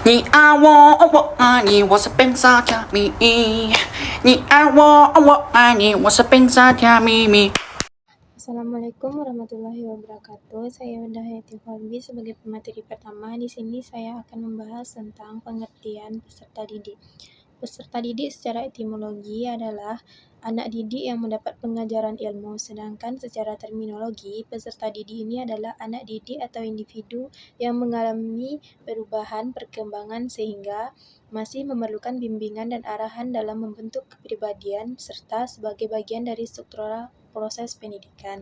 你爱我，我爱你，我是本傻甜蜜。你爱我，我爱你，我是本傻甜蜜。 Assalamualaikum warahmatullahi wabarakatuh. Saya Dahayati Falbi sebagai pemateri pertama. Di sini saya akan membahas tentang pengertian peserta didik. Peserta didik secara etimologi adalah anak didik yang mendapat pengajaran ilmu, sedangkan secara terminologi, peserta didik ini adalah anak didik atau individu yang mengalami perubahan perkembangan sehingga masih memerlukan bimbingan dan arahan dalam membentuk kepribadian serta sebagai bagian dari struktural proses pendidikan.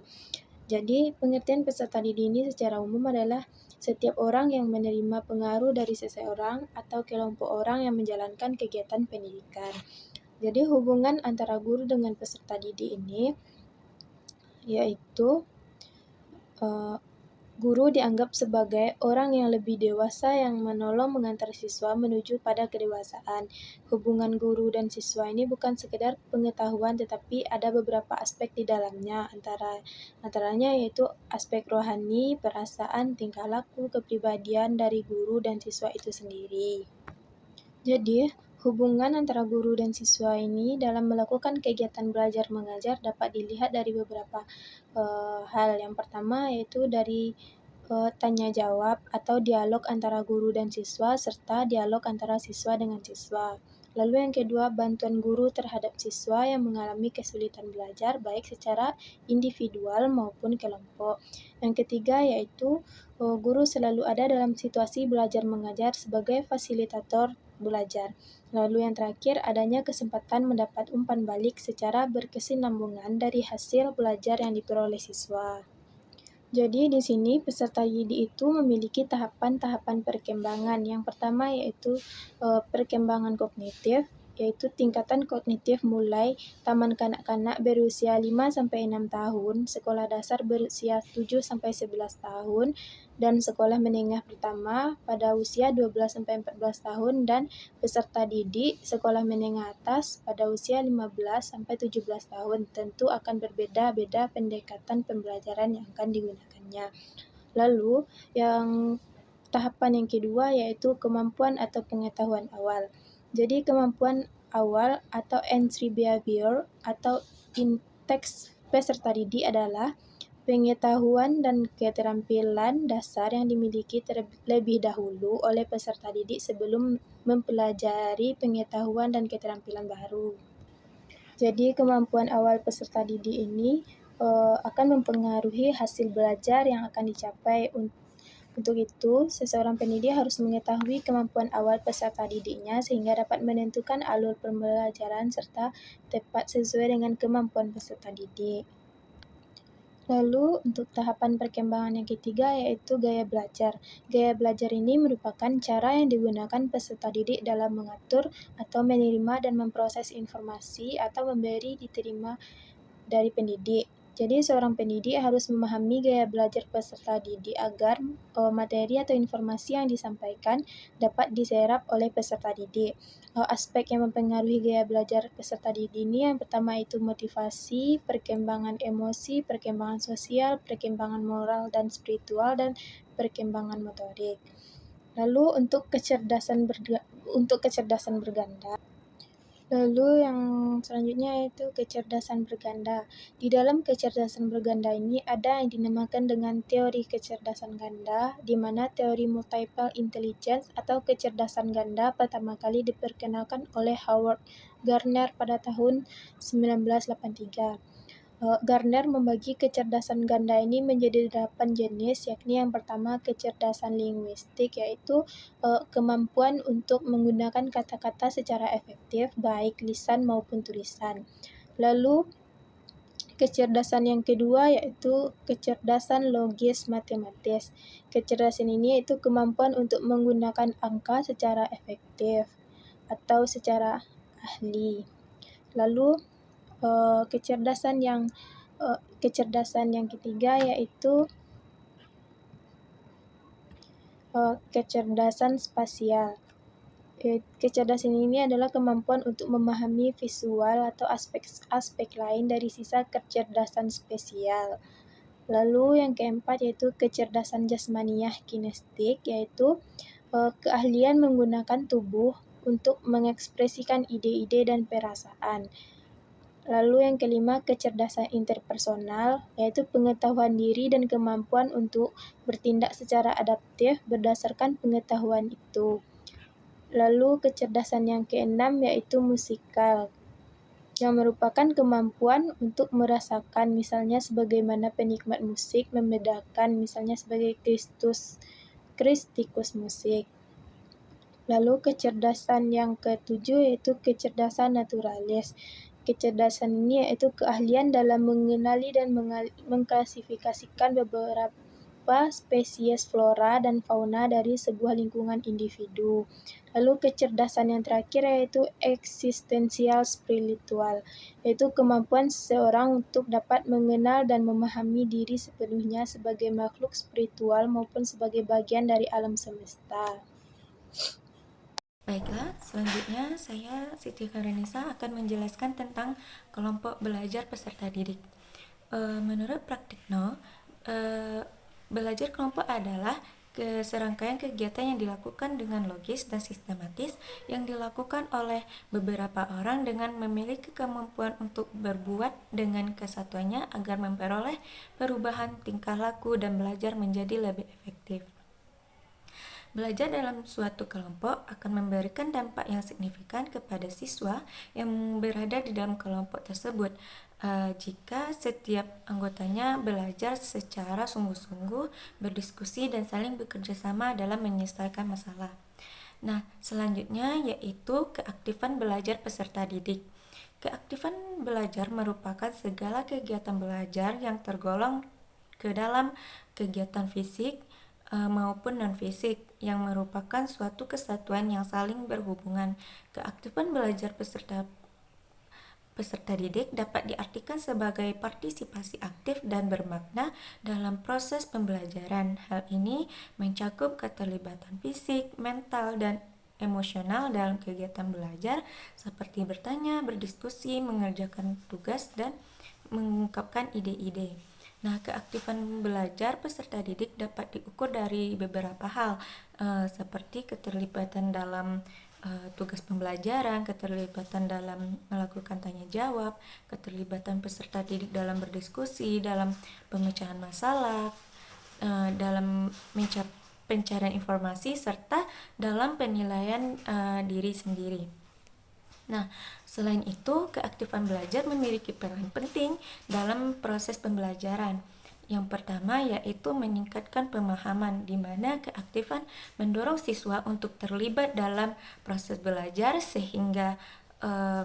Jadi, pengertian peserta didik ini secara umum adalah setiap orang yang menerima pengaruh dari seseorang atau kelompok orang yang menjalankan kegiatan pendidikan. Jadi, hubungan antara guru dengan peserta didik ini yaitu guru dianggap sebagai orang yang lebih dewasa yang menolong mengantar siswa menuju pada kedewasaan. Hubungan guru dan siswa ini bukan sekedar pengetahuan tetapi ada beberapa aspek di dalamnya, antaranya yaitu aspek rohani, perasaan, tingkah laku, kepribadian dari guru dan siswa itu sendiri. Jadi, hubungan antara guru dan siswa ini dalam melakukan kegiatan belajar mengajar dapat dilihat dari beberapa hal. Yang pertama yaitu dari tanya jawab atau dialog antara guru dan siswa serta dialog antara siswa dengan siswa. Lalu yang kedua, bantuan guru terhadap siswa yang mengalami kesulitan belajar baik secara individual maupun kelompok. Yang ketiga yaitu guru selalu ada dalam situasi belajar mengajar sebagai fasilitator belajar. Lalu yang terakhir, adanya kesempatan mendapat umpan balik secara berkesinambungan dari hasil belajar yang diperoleh siswa. Jadi di sini peserta didik itu memiliki tahapan-tahapan perkembangan. Yang pertama yaitu perkembangan kognitif, yaitu tingkatan kognitif mulai taman kanak-kanak berusia 5-6 tahun, sekolah dasar berusia 7-11 tahun, dan sekolah menengah pertama pada usia 12-14 tahun, dan peserta didik sekolah menengah atas pada usia 15-17 tahun. Tentu akan berbeda-beda pendekatan pembelajaran yang akan digunakannya. Lalu, tahapan yang kedua yaitu kemampuan atau pengetahuan awal. Jadi kemampuan awal atau entry behavior atau inteks peserta didik adalah pengetahuan dan keterampilan dasar yang dimiliki terlebih dahulu oleh peserta didik sebelum mempelajari pengetahuan dan keterampilan baru. Jadi kemampuan awal peserta didik ini akan mempengaruhi hasil belajar yang akan dicapai. Untuk itu, seseorang pendidik harus mengetahui kemampuan awal peserta didiknya sehingga dapat menentukan alur pembelajaran serta tepat sesuai dengan kemampuan peserta didik. Lalu, untuk tahapan perkembangan yang ketiga yaitu gaya belajar. Gaya belajar ini merupakan cara yang digunakan peserta didik dalam mengatur atau menerima dan memproses informasi atau memberi diterima dari pendidik. Jadi seorang pendidik harus memahami gaya belajar peserta didik agar materi atau informasi yang disampaikan dapat diserap oleh peserta didik. Aspek yang mempengaruhi gaya belajar peserta didik ini yang pertama itu motivasi, perkembangan emosi, perkembangan sosial, perkembangan moral dan spiritual, dan perkembangan motorik. Lalu untuk kecerdasan berganda. Lalu yang selanjutnya yaitu kecerdasan berganda. Di dalam kecerdasan berganda ini ada yang dinamakan dengan teori kecerdasan ganda, di mana teori multiple intelligence atau kecerdasan ganda pertama kali diperkenalkan oleh Howard Gardner pada tahun 1983. Gardner membagi kecerdasan ganda ini menjadi 8 jenis, yakni yang pertama kecerdasan linguistik, yaitu kemampuan untuk menggunakan kata-kata secara efektif, baik lisan maupun tulisan. Lalu, kecerdasan yang kedua yaitu kecerdasan logis matematis. Kecerdasan ini yaitu kemampuan untuk menggunakan angka secara efektif atau secara ahli. Lalu, kecerdasan yang ketiga yaitu kecerdasan spasial. Kecerdasan ini adalah kemampuan untuk memahami visual atau aspek lain dari sisa kecerdasan spasial. Lalu yang keempat yaitu kecerdasan jasmaniah kinestik, yaitu keahlian menggunakan tubuh untuk mengekspresikan ide-ide dan perasaan. Lalu yang kelima, kecerdasan interpersonal, yaitu pengetahuan diri dan kemampuan untuk bertindak secara adaptif berdasarkan pengetahuan itu. Lalu kecerdasan yang keenam yaitu musikal, yang merupakan kemampuan untuk merasakan, misalnya sebagaimana penikmat musik membedakan, misalnya sebagai kristikus musik. Lalu kecerdasan yang ketujuh yaitu kecerdasan naturalis. Kecerdasan ini yaitu keahlian dalam mengenali dan mengklasifikasikan beberapa spesies flora dan fauna dari sebuah lingkungan individu. Lalu kecerdasan yang terakhir yaitu eksistensial spiritual, yaitu kemampuan seseorang untuk dapat mengenal dan memahami diri sepenuhnya sebagai makhluk spiritual maupun sebagai bagian dari alam semesta. Baiklah, selanjutnya saya Siti Karenisa akan menjelaskan tentang kelompok belajar peserta didik. Menurut Praktikno, belajar kelompok adalah serangkaian kegiatan yang dilakukan dengan logis dan sistematis yang dilakukan oleh beberapa orang dengan memiliki kemampuan untuk berbuat dengan kesatuannya agar memperoleh perubahan tingkah laku dan belajar menjadi lebih efektif. Belajar dalam suatu kelompok akan memberikan dampak yang signifikan kepada siswa yang berada di dalam kelompok tersebut jika setiap anggotanya belajar secara sungguh-sungguh, berdiskusi, dan saling bekerja sama dalam menyelesaikan masalah. Nah, selanjutnya yaitu keaktifan belajar peserta didik. Keaktifan belajar merupakan segala kegiatan belajar yang tergolong ke dalam kegiatan fisik maupun non-fisik yang merupakan suatu kesatuan yang saling berhubungan. Keaktifan belajar peserta didik dapat diartikan sebagai partisipasi aktif dan bermakna dalam proses pembelajaran. Hal ini mencakup keterlibatan fisik, mental, dan emosional dalam kegiatan belajar seperti bertanya, berdiskusi, mengerjakan tugas, dan mengungkapkan ide-ide. Nah, keaktifan belajar peserta didik dapat diukur dari beberapa hal, seperti keterlibatan dalam tugas pembelajaran, keterlibatan dalam melakukan tanya jawab, keterlibatan peserta didik dalam berdiskusi, dalam pemecahan masalah, dalam pencarian informasi, serta dalam penilaian diri sendiri. Nah, selain itu, keaktifan belajar memiliki peran penting dalam proses pembelajaran. Yang pertama yaitu meningkatkan pemahaman, di mana keaktifan mendorong siswa untuk terlibat dalam proses belajar sehingga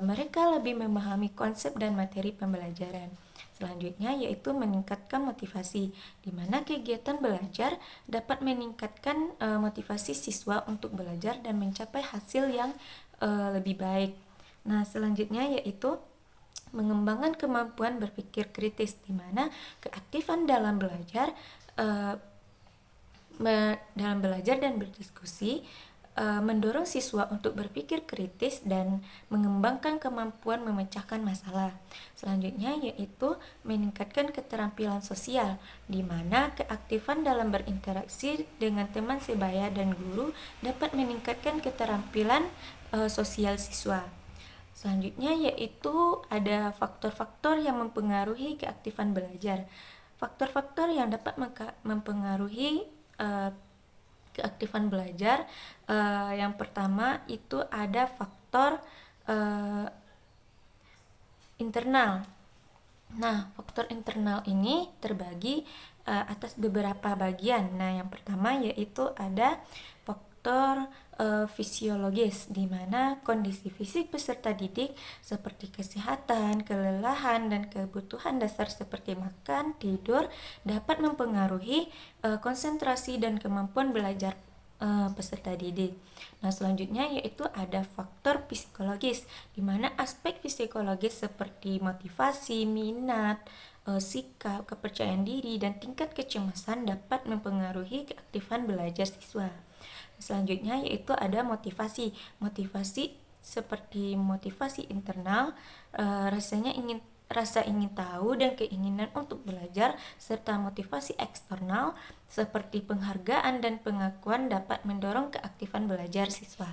mereka lebih memahami konsep dan materi pembelajaran. Selanjutnya yaitu meningkatkan motivasi, di mana kegiatan belajar dapat meningkatkan motivasi siswa untuk belajar dan mencapai hasil yang lebih baik. Nah, selanjutnya yaitu mengembangkan kemampuan berpikir kritis, di mana keaktifan dalam belajar dan berdiskusi mendorong siswa untuk berpikir kritis dan mengembangkan kemampuan memecahkan masalah. Selanjutnya yaitu meningkatkan keterampilan sosial, di mana keaktifan dalam berinteraksi dengan teman sebaya dan guru dapat meningkatkan keterampilan sosial siswa. Selanjutnya yaitu ada faktor-faktor yang mempengaruhi keaktifan belajar. Faktor-faktor yang dapat mempengaruhi keaktifan belajar, yang pertama itu ada faktor internal. Nah, faktor internal ini terbagi atas beberapa bagian. Nah, yang pertama yaitu ada faktor fisiologis, di mana kondisi fisik peserta didik seperti kesehatan, kelelahan, dan kebutuhan dasar seperti makan, tidur dapat mempengaruhi konsentrasi dan kemampuan belajar peserta didik. Nah, selanjutnya yaitu ada faktor psikologis, di mana aspek psikologis seperti motivasi, minat, sikap, kepercayaan diri, dan tingkat kecemasan dapat mempengaruhi keaktifan belajar siswa. Selanjutnya yaitu ada motivasi seperti motivasi internal, rasa ingin tahu dan keinginan untuk belajar, serta motivasi eksternal seperti penghargaan dan pengakuan dapat mendorong keaktifan belajar siswa.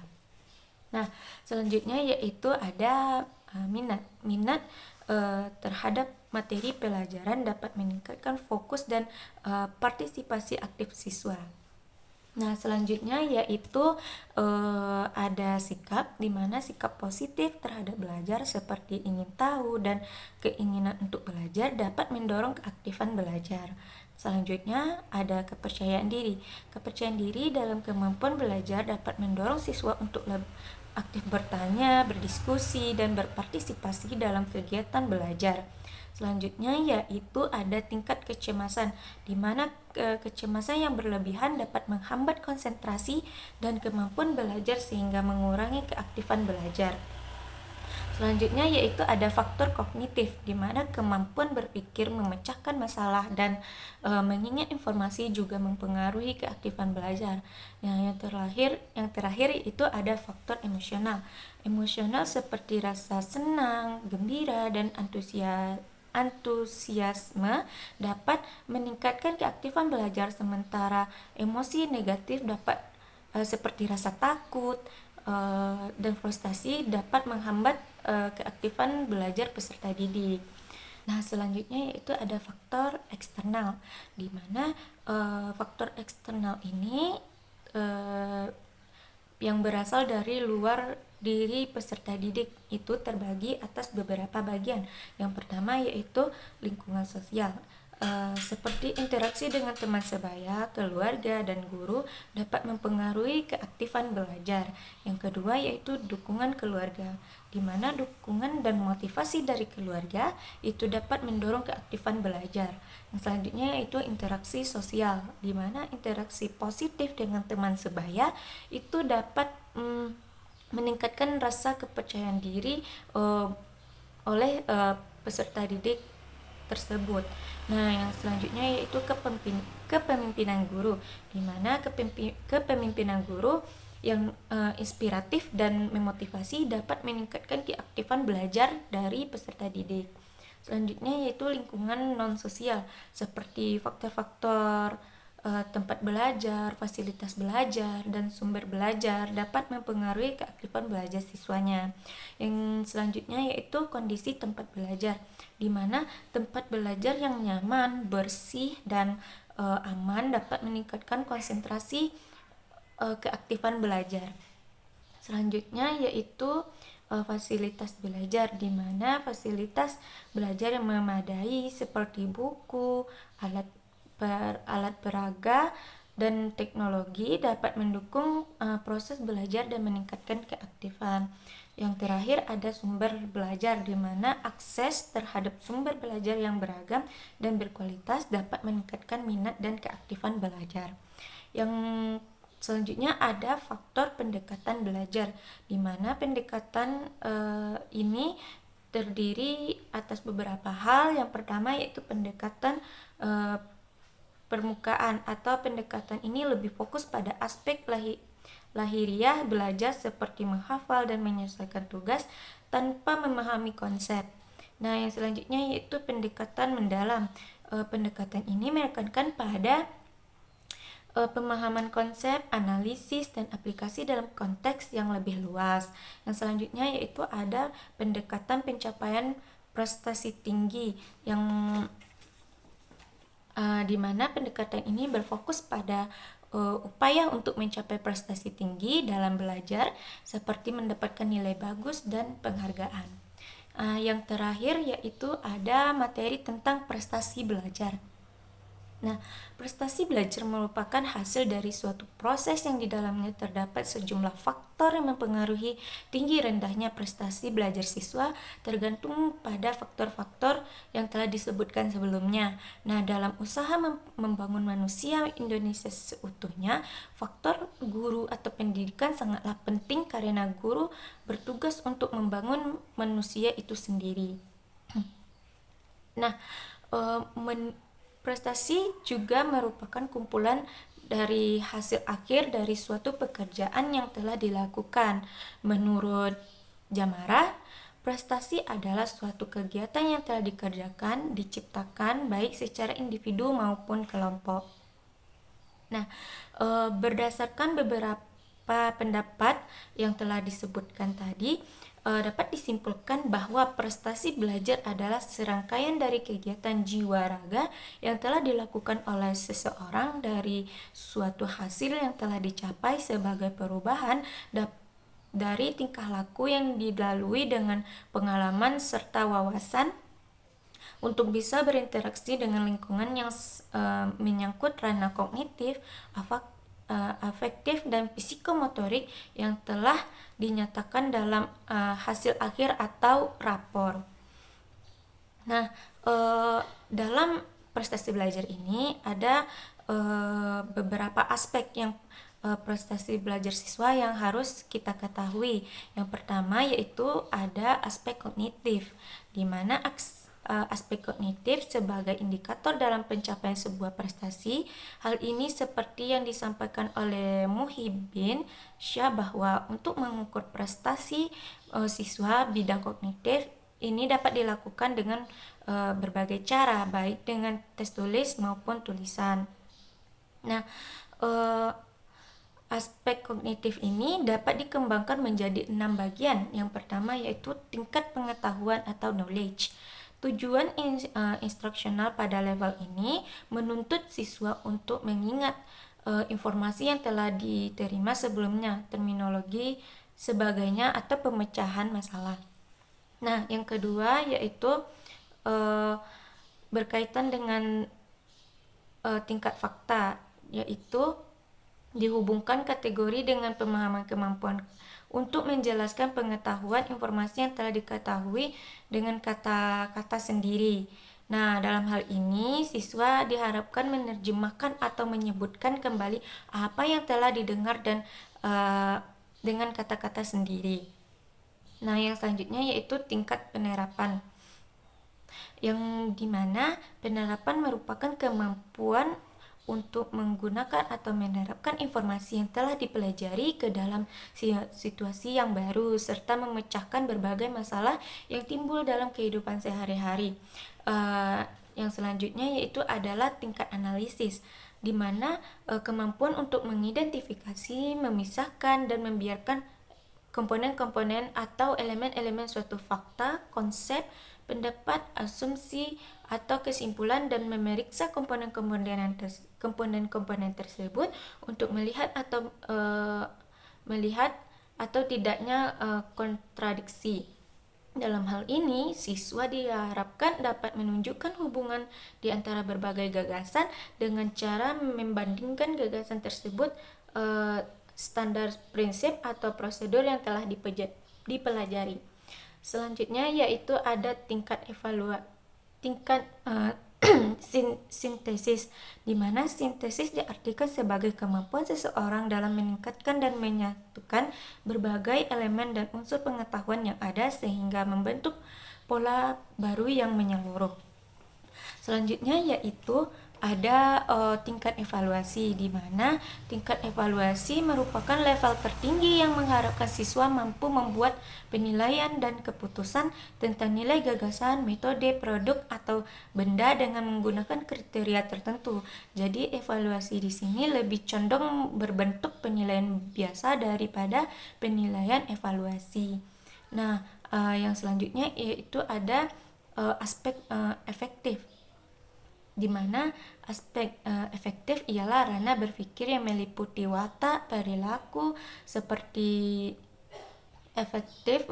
Nah, selanjutnya yaitu ada minat. Minat terhadap materi pelajaran dapat meningkatkan fokus dan partisipasi aktif siswa. Nah, selanjutnya yaitu ada sikap, di mana sikap positif terhadap belajar seperti ingin tahu dan keinginan untuk belajar dapat mendorong keaktifan belajar. Selanjutnya ada kepercayaan diri. Kepercayaan diri dalam kemampuan belajar dapat mendorong siswa untuk lebih aktif bertanya, berdiskusi, dan berpartisipasi dalam kegiatan belajar. Selanjutnya yaitu ada tingkat kecemasan, di mana kecemasan yang berlebihan dapat menghambat konsentrasi dan kemampuan belajar sehingga mengurangi keaktifan belajar. Selanjutnya yaitu ada faktor kognitif, di mana kemampuan berpikir, memecahkan masalah, dan mengingat informasi juga mempengaruhi keaktifan belajar. Yang terakhir itu ada faktor emosional. Emosional seperti rasa senang, gembira, dan antusiasme dapat meningkatkan keaktifan belajar, sementara emosi negatif dapat seperti rasa takut dan frustasi dapat menghambat keaktifan belajar peserta didik. Nah, selanjutnya yaitu ada faktor eksternal, di mana faktor eksternal ini yang berasal dari luar diri peserta didik itu terbagi atas beberapa bagian. Yang pertama yaitu lingkungan sosial. Seperti interaksi dengan teman sebaya, keluarga, dan guru dapat mempengaruhi keaktifan belajar. Yang kedua yaitu dukungan keluarga, di mana dukungan dan motivasi dari keluarga itu dapat mendorong keaktifan belajar. Yang selanjutnya yaitu interaksi sosial, di mana interaksi positif dengan teman sebaya itu dapat meningkatkan rasa kepercayaan diri oleh peserta didik tersebut. Nah, yang selanjutnya yaitu kepemimpinan guru, di mana kepemimpinan guru yang inspiratif dan memotivasi dapat meningkatkan keaktifan belajar dari peserta didik. Selanjutnya yaitu lingkungan non-sosial, seperti faktor-faktor tempat belajar, fasilitas belajar, dan sumber belajar dapat mempengaruhi keaktifan belajar siswanya. Yang selanjutnya yaitu kondisi tempat belajar, di mana tempat belajar yang nyaman, bersih, dan aman dapat meningkatkan konsentrasi keaktifan belajar. Selanjutnya yaitu fasilitas belajar, di mana fasilitas belajar yang memadai seperti buku, alat peraga, dan teknologi dapat mendukung proses belajar dan meningkatkan keaktifan. Yang terakhir ada sumber belajar, di mana akses terhadap sumber belajar yang beragam dan berkualitas dapat meningkatkan minat dan keaktifan belajar. Yang selanjutnya ada faktor pendekatan belajar, di mana pendekatan ini terdiri atas beberapa hal. Yang pertama yaitu pendekatan permukaan, atau pendekatan ini lebih fokus pada aspek lahiriah belajar seperti menghafal dan menyelesaikan tugas tanpa memahami konsep. Nah, yang selanjutnya yaitu pendekatan mendalam. Pendekatan ini menekankan pada pemahaman konsep, analisis, dan aplikasi dalam konteks yang lebih luas. Yang selanjutnya yaitu ada pendekatan pencapaian prestasi tinggi, yang di mana pendekatan ini berfokus pada upaya untuk mencapai prestasi tinggi dalam belajar, seperti mendapatkan nilai bagus dan penghargaan. Yang terakhir yaitu ada materi tentang prestasi belajar. Nah, prestasi belajar merupakan hasil dari suatu proses yang di dalamnya terdapat sejumlah faktor yang mempengaruhi tinggi rendahnya prestasi belajar siswa, tergantung pada faktor-faktor yang telah disebutkan sebelumnya. Nah, dalam usaha membangun manusia Indonesia seutuhnya, faktor guru atau pendidikan sangatlah penting, karena guru bertugas untuk membangun manusia itu sendiri. Nah, prestasi juga merupakan kumpulan dari hasil akhir dari suatu pekerjaan yang telah dilakukan. Menurut Jamara, Prestasi adalah suatu kegiatan yang telah dikerjakan, diciptakan baik secara individu maupun kelompok. Nah, berdasarkan beberapa pendapat yang telah disebutkan tadi, dapat disimpulkan bahwa prestasi belajar adalah serangkaian dari kegiatan jiwa raga yang telah dilakukan oleh seseorang dari suatu hasil yang telah dicapai sebagai perubahan dari tingkah laku yang dilalui dengan pengalaman serta wawasan untuk bisa berinteraksi dengan lingkungan yang menyangkut ranah kognitif, afektif, dan psikomotorik yang telah dinyatakan dalam hasil akhir atau rapor. Nah, dalam prestasi belajar ini ada beberapa aspek yang prestasi belajar siswa yang harus kita ketahui. Yang pertama yaitu ada aspek kognitif, di mana aspek kognitif sebagai indikator dalam pencapaian sebuah prestasi. Hal ini seperti yang disampaikan oleh Muhyiddin Syah bahwa untuk mengukur prestasi siswa bidang kognitif ini dapat dilakukan dengan berbagai cara, baik dengan tes tulis maupun tulisan. Nah, aspek kognitif ini dapat dikembangkan menjadi 6 bagian. Yang pertama yaitu tingkat pengetahuan atau knowledge. Tujuan instruksional pada level ini menuntut siswa untuk mengingat informasi yang telah diterima sebelumnya, terminologi sebagainya atau pemecahan masalah. Nah, yang kedua yaitu berkaitan dengan tingkat fakta, yaitu dihubungkan kategori dengan pemahaman kemampuan untuk menjelaskan pengetahuan informasi yang telah diketahui dengan kata-kata sendiri. Nah, dalam hal ini siswa diharapkan menerjemahkan atau menyebutkan kembali apa yang telah didengar dan dengan kata-kata sendiri. Nah, yang selanjutnya yaitu tingkat penerapan, yang dimana penerapan merupakan kemampuan untuk menggunakan atau menerapkan informasi yang telah dipelajari ke dalam situasi yang baru serta memecahkan berbagai masalah yang timbul dalam kehidupan sehari-hari. Yang selanjutnya yaitu adalah tingkat analisis, di mana kemampuan untuk mengidentifikasi, memisahkan, dan membiarkan komponen-komponen atau elemen-elemen suatu fakta, konsep, pendapat, asumsi, atau kesimpulan dan memeriksa komponen-komponen tersebut untuk melihat atau tidaknya kontradiksi. Dalam hal ini, siswa diharapkan dapat menunjukkan hubungan di antara berbagai gagasan dengan cara membandingkan gagasan tersebut standar prinsip atau prosedur yang telah dipelajari. Selanjutnya yaitu ada tingkat sintesis, di mana sintesis diartikan sebagai kemampuan seseorang dalam meningkatkan dan menyatukan berbagai elemen dan unsur pengetahuan yang ada sehingga membentuk pola baru yang menyeluruh. Selanjutnya yaitu ada tingkat evaluasi, di mana tingkat evaluasi merupakan level tertinggi yang mengharapkan siswa mampu membuat penilaian dan keputusan tentang nilai gagasan, metode, produk, atau benda dengan menggunakan kriteria tertentu. Jadi evaluasi di sini lebih condong berbentuk penilaian biasa daripada penilaian evaluasi. Nah, yang selanjutnya yaitu ada aspek efektif, di mana aspek efektif ialah ranah berpikir yang meliputi watak, perilaku, seperti efektif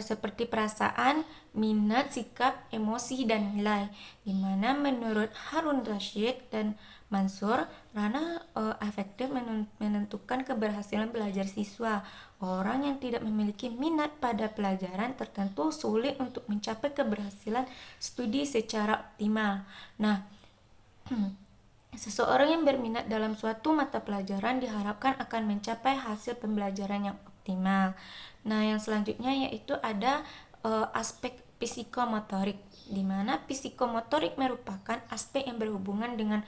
seperti perasaan, minat, sikap, emosi, dan nilai. Di mana menurut Harun Rashid dan Mansur, ranah efektif menentukan keberhasilan belajar siswa. Orang yang tidak memiliki minat pada pelajaran tertentu sulit untuk mencapai keberhasilan studi secara optimal. Nah, seseorang yang berminat dalam suatu mata pelajaran diharapkan akan mencapai hasil pembelajaran yang optimal. Nah, yang selanjutnya yaitu ada aspek psikomotorik, di mana psikomotorik merupakan aspek yang berhubungan dengan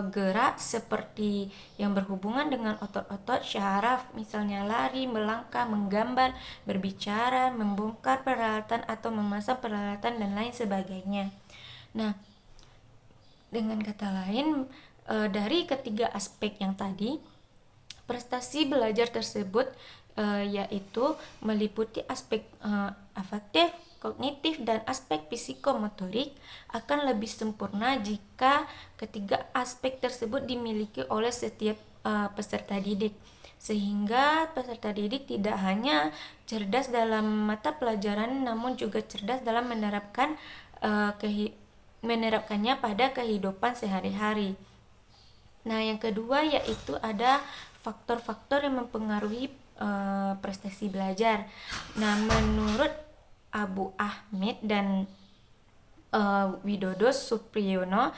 gerak seperti yang berhubungan dengan otot-otot syaraf, misalnya lari, melangkah, menggambar, berbicara, membongkar peralatan atau memasang peralatan dan lain sebagainya. Nah, dengan kata lain, dari ketiga aspek yang tadi, prestasi belajar tersebut yaitu meliputi aspek afektif, kognitif, dan aspek psikomotorik akan lebih sempurna jika ketiga aspek tersebut dimiliki oleh setiap peserta didik, sehingga peserta didik tidak hanya cerdas dalam mata pelajaran namun juga cerdas dalam menerapkannya pada kehidupan sehari-hari. Nah, yang kedua yaitu ada faktor-faktor yang mempengaruhi prestasi belajar. Nah, menurut Abu Ahmed dan Widodo Supriyono,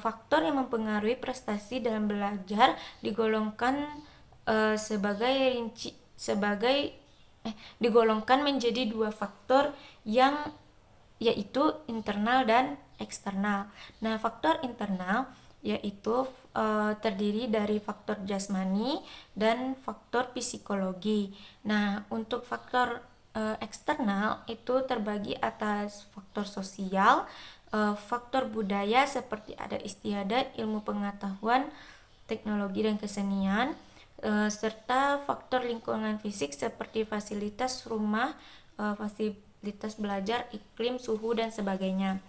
faktor yang mempengaruhi prestasi dalam belajar digolongkan digolongkan menjadi dua faktor yang yaitu internal dan eksternal. Nah, faktor internal yaitu terdiri dari faktor jasmani dan faktor psikologi. Nah, untuk faktor eksternal itu terbagi atas faktor sosial, faktor budaya seperti adat istiadat, ilmu pengetahuan, teknologi dan kesenian, serta faktor lingkungan fisik seperti fasilitas rumah, fasilitas belajar, iklim, suhu, dan sebagainya.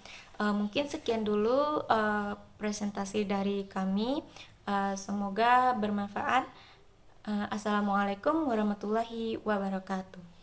Mungkin sekian dulu presentasi dari kami. Semoga bermanfaat. Assalamualaikum warahmatullahi wabarakatuh.